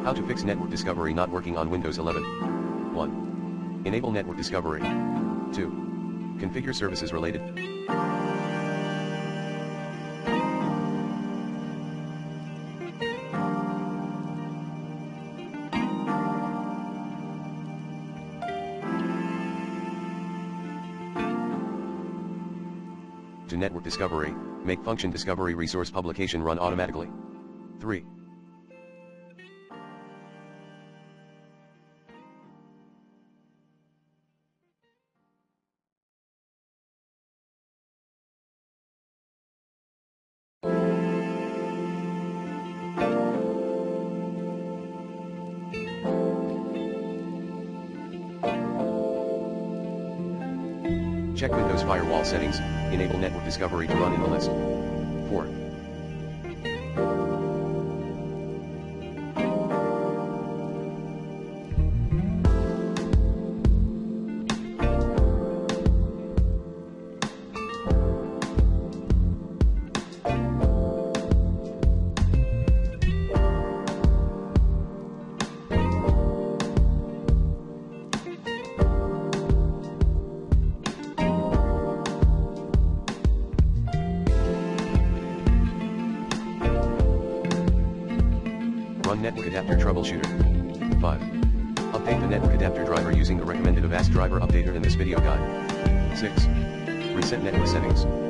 How to fix network discovery not working on Windows 11. 1. Enable network discovery. 2. Configure services related. To network discovery, make function discovery resource publication run automatically. 3. Check Windows firewall settings, enable network discovery to run in the list. 4. Run Network Adapter Troubleshooter. 5. Update the network adapter driver using the recommended Avast driver updater in this video guide. 6. Reset network settings.